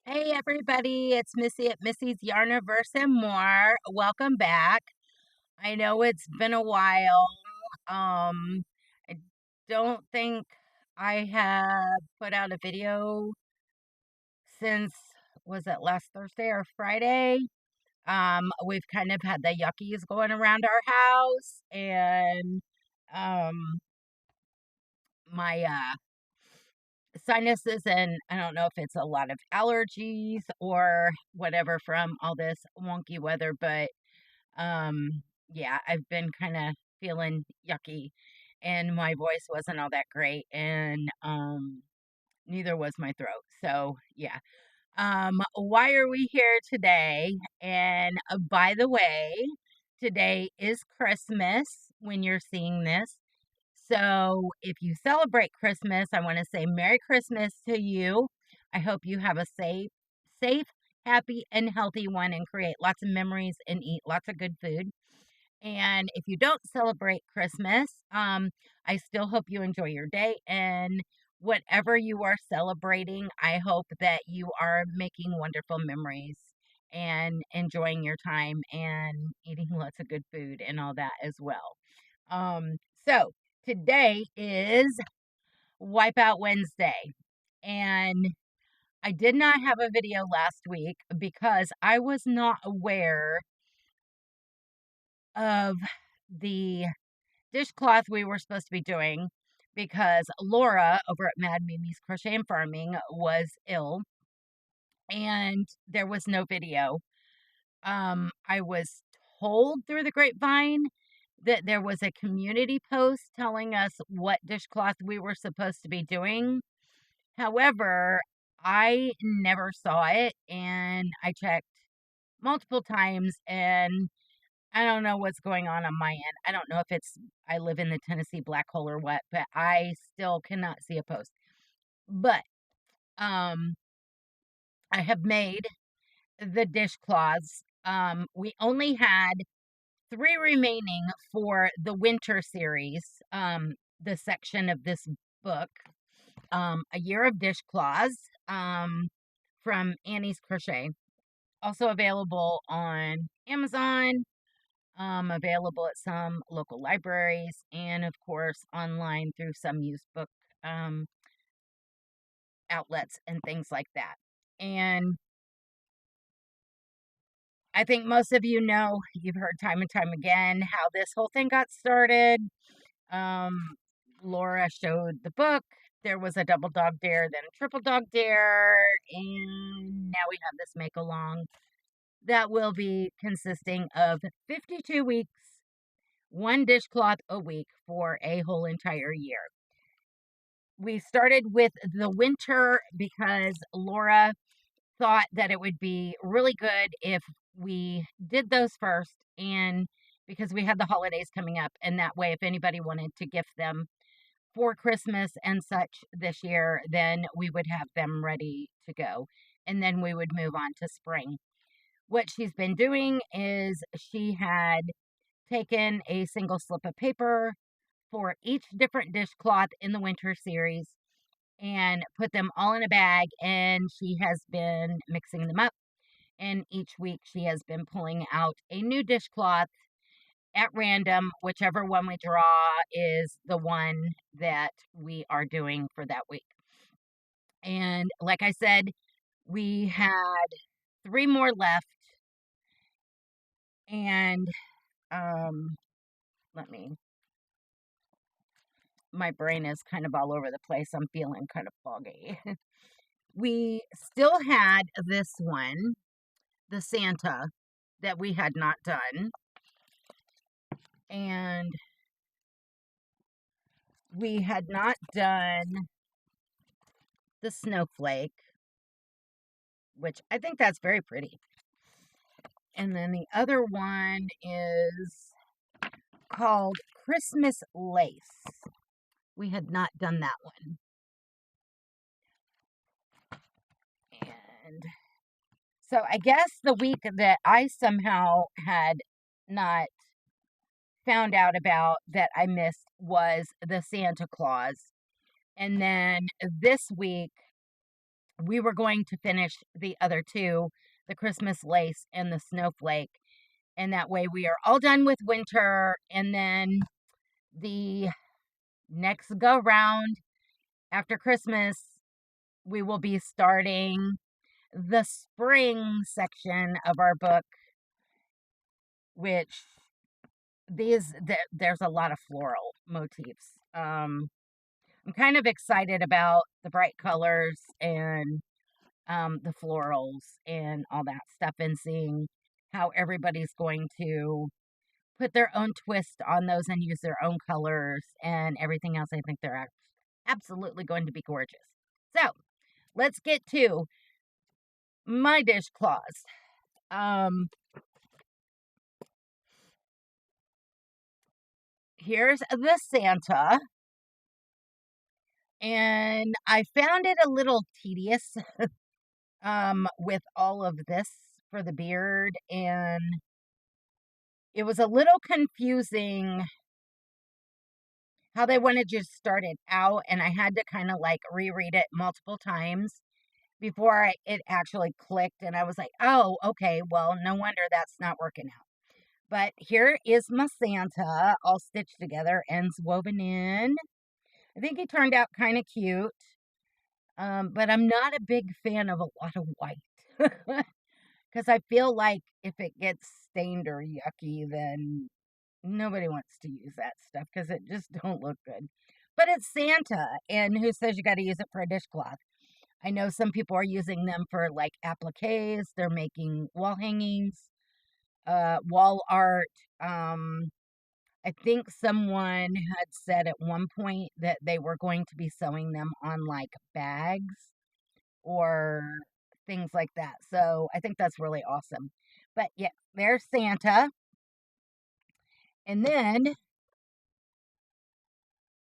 Hey everybody, it's Missy at Missy's Yarniverse and More. Welcome back. I know it's been a while. I don't think I have put out a video since, was it last Thursday or Friday? We've kind of had the yuckies going around our house, and um my sinuses, and I don't know if it's a lot of allergies or whatever from all this wonky weather, but yeah, I've been kind of feeling yucky, and my voice wasn't all that great, and neither was my throat. So, yeah. Why are we here today? And by the way, today is Christmas when you're seeing this. So, if you celebrate Christmas, I want to say Merry Christmas to you. I hope you have a safe, happy, and healthy one and create lots of memories and eat lots of good food. And if you don't celebrate Christmas, I still hope you enjoy your day. And whatever you are celebrating, I hope that you are making wonderful memories and enjoying your time and eating lots of good food and all that as well. So today is Wipeout Wednesday. And I did not have a video last week because I was not aware of the dishcloth we were supposed to be doing because Laura over at Mad Mimi's Crochet and Farming was ill and there was no video. I was told through the grapevine that there was a community post telling us what dishcloth we were supposed to be doing. However, I never saw it and I checked multiple times and I don't know what's going on my end. I don't know if it's I live in the Tennessee black hole or what, but I still cannot see a post. But um I have made the dishcloths. We only had 3 remaining for the winter series, the section of this book, A Year of Dishcloths, from Annie's Crochet. Also available on Amazon, available at some local libraries, and of course online through some used book um, outlets and things like that. And I think most of you know, you've heard time and time again how this whole thing got started. Um, Laura showed the book. There was a double dog dare, then a triple dog dare, and now we have this make along that will be consisting of 52 weeks, one dishcloth a week for a whole entire year. We started with the winter because Laura thought that it would be really good if we did those first, and because we had the holidays coming up, and that way if anybody wanted to gift them for Christmas and such this year, then we would have them ready to go, and then we would move on to spring. What she's been doing is she had taken a single slip of paper for each different dishcloth in the winter series and put them all in a bag, and she has been mixing them up, and each week she has been pulling out a new dishcloth at random. Whichever one we draw is the one that we are doing for that week. And like I said, we had 3 more left, and let me my brain is kind of all over the place. I'm feeling kind of foggy. We still had this one, the Santa, that we had not done. And we had not done the snowflake, which I think that's very pretty. And then the other one is called Christmas Lace. We had not done that one. And so I guess the week that I somehow had not found out about that I missed was the Santa Claus. And then this week we were going to finish the other two, the Christmas lace and the snowflake. And that way we are all done with winter. And then the next go round after Christmas, we will be starting the spring section of our book, which there's a lot of floral motifs. I'm kind of excited about the bright colors and the florals and all that stuff, and seeing how everybody's going to put their own twist on those and use their own colors and everything else. I think they're absolutely going to be gorgeous. So let's get to my dishcloths. Here's the Santa, and I found it a little tedious with all of this for the beard, and it was a little confusing how they wanted you to start it out, and I had to kind of like reread it multiple times before it actually clicked, and I was like, oh, okay, well, no wonder that's not working out. But here is my Santa all stitched together, ends woven in. I think he turned out kind of cute, but I'm not a big fan of a lot of white. Because I feel like if it gets stained or yucky, then nobody wants to use that stuff because it just don't look good. But it's Santa, and who says you got to use it for a dishcloth? I know some people are using them for like appliques. They're making wall hangings, wall art. I think someone had said at one point that they were going to be sewing them on like bags or things like that. So I think that's really awesome. But yeah, there's Santa. And then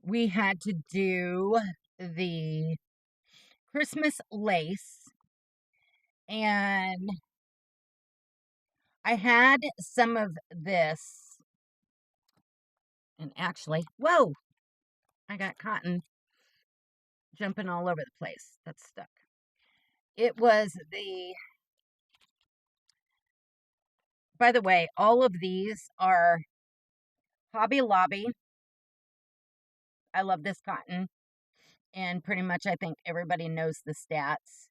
we had to do the Christmas lace. And I had some of this. And actually, whoa, I got cotton jumping all over the place. That's stuck. It was by the way, all of these are Hobby Lobby. I love this cotton. And pretty much I think everybody knows the stats.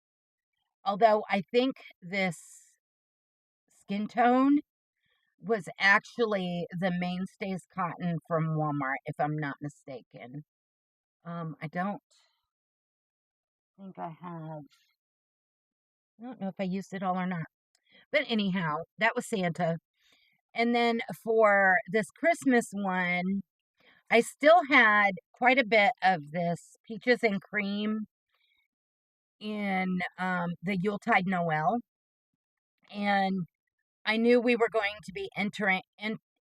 Although I think this skin tone was actually the Mainstays cotton from Walmart, if I'm not mistaken. I don't think I have. I don't know if I used it all or not. But anyhow, that was Santa. And then for this Christmas one, I still had quite a bit of this peaches and cream in the Yuletide Noel. And I knew we were going to be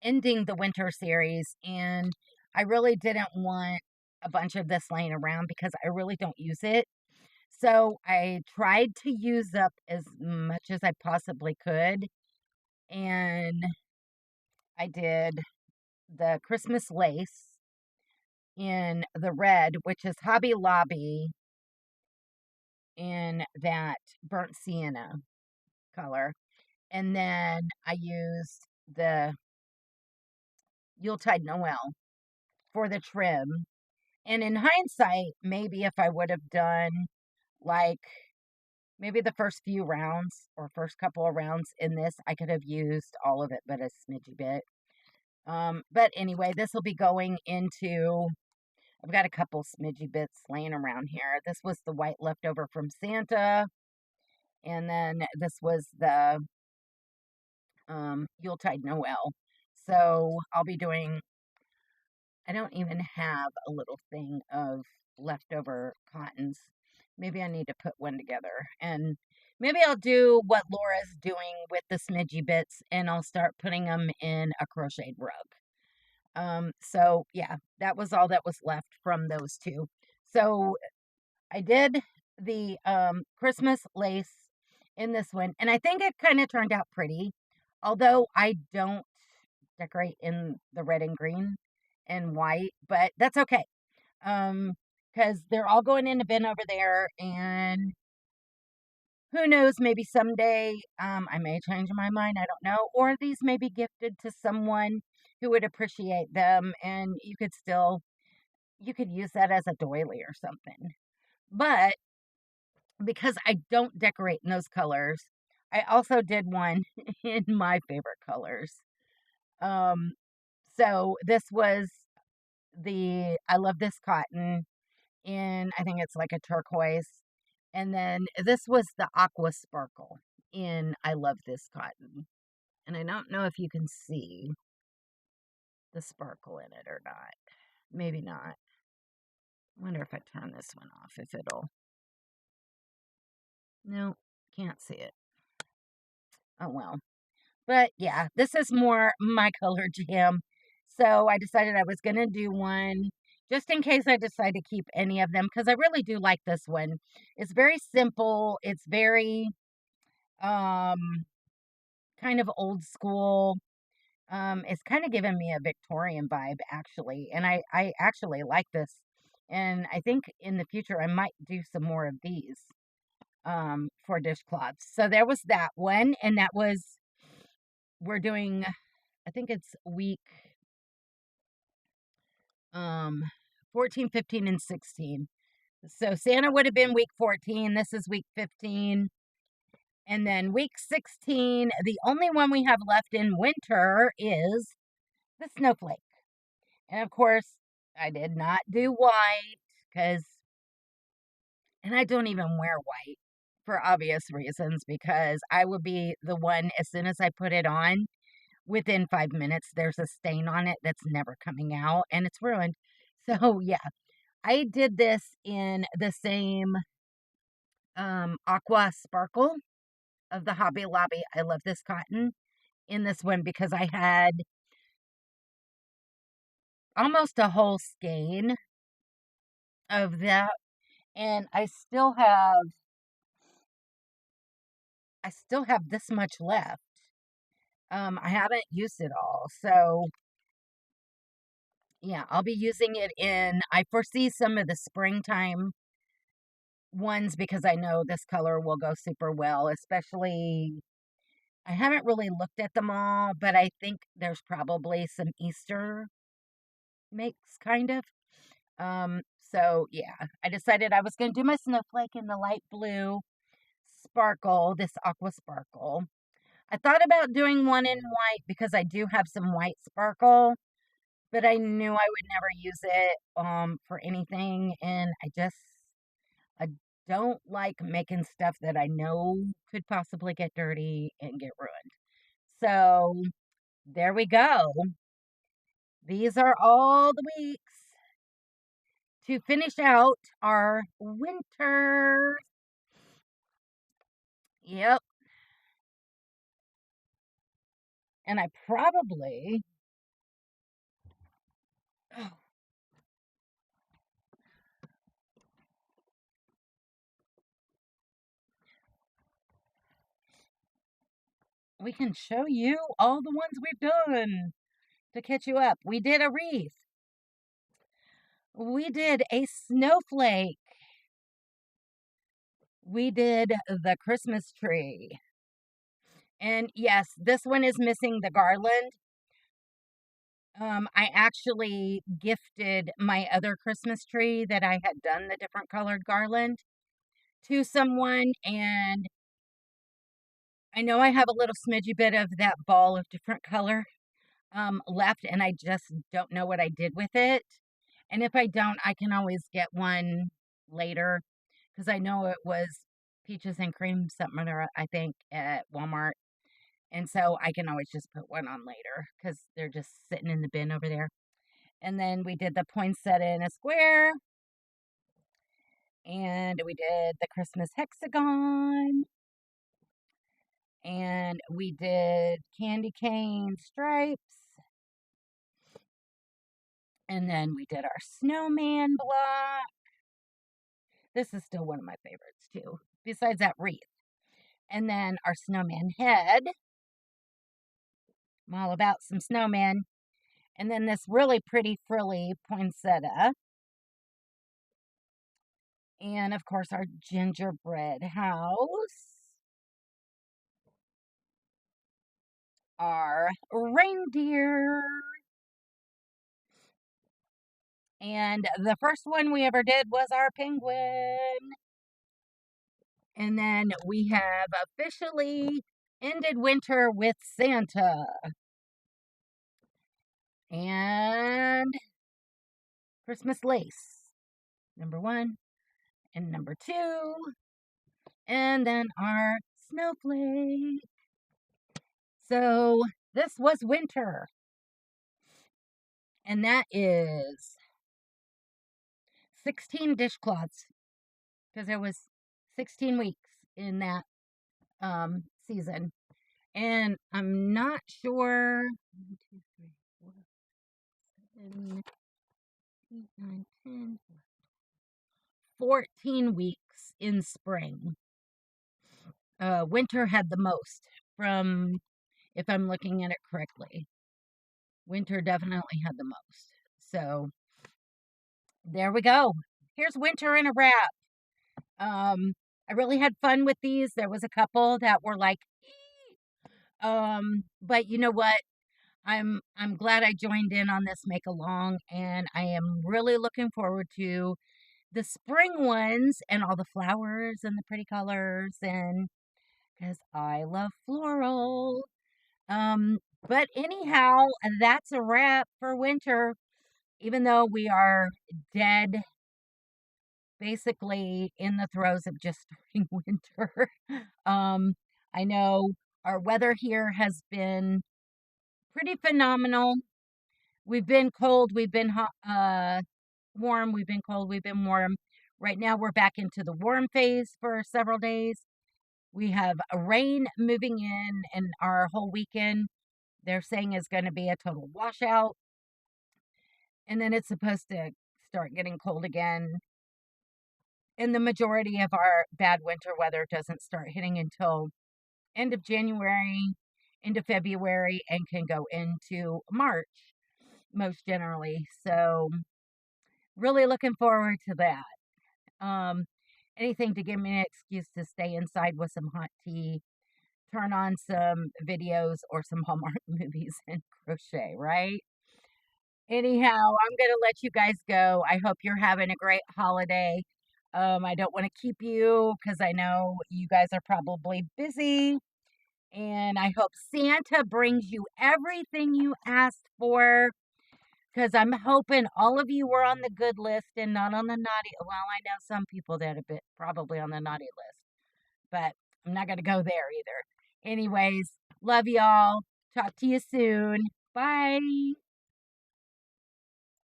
ending the winter series, and I really didn't want a bunch of this laying around because I really don't use it. So I tried to use up as much as I possibly could, and I did the Christmas lace in the red, which is Hobby Lobby, in that burnt sienna color. And then I used the Yuletide Noel for the trim. And in hindsight, maybe if I would have done like maybe the first few rounds or first couple of rounds in this, I could have used all of it, but a smidgy bit. But anyway, this will be going into, I've got a couple smidgy bits laying around here. This was the white leftover from Santa. And then this was the Yuletide Noel. So I'll be doing, I don't even have a little thing of leftover cottons. Maybe I need to put one together. And maybe I'll do what Laura's doing with the smidgy bits, and I'll start putting them in a crocheted rug. So yeah, that was all that was left from those two. So I did the Christmas lace in this one, and I think it kind of turned out pretty. Although I don't decorate in the red and green and white, but that's okay. Because they're all going in a bin over there, and who knows, maybe someday I may change my mind. I don't know. Or these may be gifted to someone who would appreciate them, and you could use that as a doily or something. But because I don't decorate in those colors, I also did one in my favorite colors. Um, so this was I love this cotton in, I think it's like a turquoise. And then this was the aqua sparkle in I love this cotton. And I don't know if you can see the sparkle in it or not. Maybe not. Wonder if I turn this one off, if it'll. No, can't see it. Oh well. But yeah, this is more my color jam. So I decided I was going to do one just in case I decide to keep any of them because I really do like this one. It's very simple. It's very um kind of old school. It's kind of giving me a Victorian vibe actually, and I actually like this. And I think in the future I might do some more of these for dishcloths. So there was that one, and that was we're doing, I think it's week um 14, 15, and 16. So Santa would have been week 14. This is week 15. And then week 16, the only one we have left in winter is the snowflake. And of course, I did not do white because, and I don't even wear white for obvious reasons because I would be the one as soon as I put it on. Within 5 minutes, there's a stain on it that's never coming out and it's ruined. So, yeah, I did this in the same aqua sparkle of the Hobby Lobby. I love this cotton in this one because I had almost a whole skein of that, and I still have this much left. I haven't used it all, so yeah, I'll be using it I foresee some of the springtime ones because I know this color will go super well, especially I haven't really looked at them all, but I think there's probably some Easter makes kind of. So yeah, I decided I was going to do my snowflake in the light blue sparkle, this aqua sparkle. I thought about doing one in white because I do have some white sparkle, but I knew I would never use it for anything, and I don't like making stuff that I know could possibly get dirty and get ruined. So there we go. These are all the weeks to finish out our winter. Yep. And I probably, oh, we can show you all the ones we've done to catch you up. We did a wreath. We did a snowflake. We did the Christmas tree. And yes, this one is missing the garland. I actually gifted my other Christmas tree that I had done the different colored garland to someone, and I know I have a little smidgy bit of that ball of different color left, and I just don't know what I did with it. And if I don't, I can always get one later because I know it was peaches and cream something or I think at Walmart. And so I can always just put one on later because they're just sitting in the bin over there. And then we did the poinsettia in a square. And we did the Christmas hexagon. And we did candy cane stripes. And then we did our snowman block. This is still one of my favorites too, besides that wreath. And then our snowman head. I'm all about some snowmen. And then this really pretty frilly poinsettia. And of course, our gingerbread house. our reindeer. And the first one we ever did was our penguin. And then we have officially ended winter with Santa. And Christmas lace, number 1 and number 2. And then our snowflake. So this was winter. And that is 16 dishcloths, because there was 16 weeks in that season. And I'm not sure. 1, 2, 3, 4, 7, 8, 9, 10, 14 weeks in spring. Winter had the most, from, if I'm looking at it correctly. Winter definitely had the most. So there we go. Here's winter in a wrap. I really had fun with these. There was a couple that were like, but you know what? I'm glad I joined in on this make along, and I am really looking forward to the spring ones and all the flowers and the pretty colors, and because I love floral. But anyhow, that's a wrap for winter. Even though we are dead, basically in the throes of just starting winter. I know our weather here has been pretty phenomenal. We've been cold, we've been hot, warm, we've been cold, we've been warm. Right now we're back into the warm phase for several days. We have a rain moving in, and our whole weekend they're saying is going to be a total washout. And then it's supposed to start getting cold again. And the majority of our bad winter weather doesn't start hitting until end of January, into February, and can go into March most generally. So really looking forward to that. Anything to give me an excuse to stay inside with some hot tea, turn on some videos or some Hallmark movies and crochet, right? Anyhow, I'm going to let you guys go. I hope you're having a great holiday. I don't want to keep you because I know you guys are probably busy. And I hope Santa brings you everything you asked for, because I'm hoping all of you were on the good list and not on the naughty. Well, I know some people that have been probably on the naughty list, but I'm not going to go there either. Anyways, love y'all. Talk to you soon. Bye.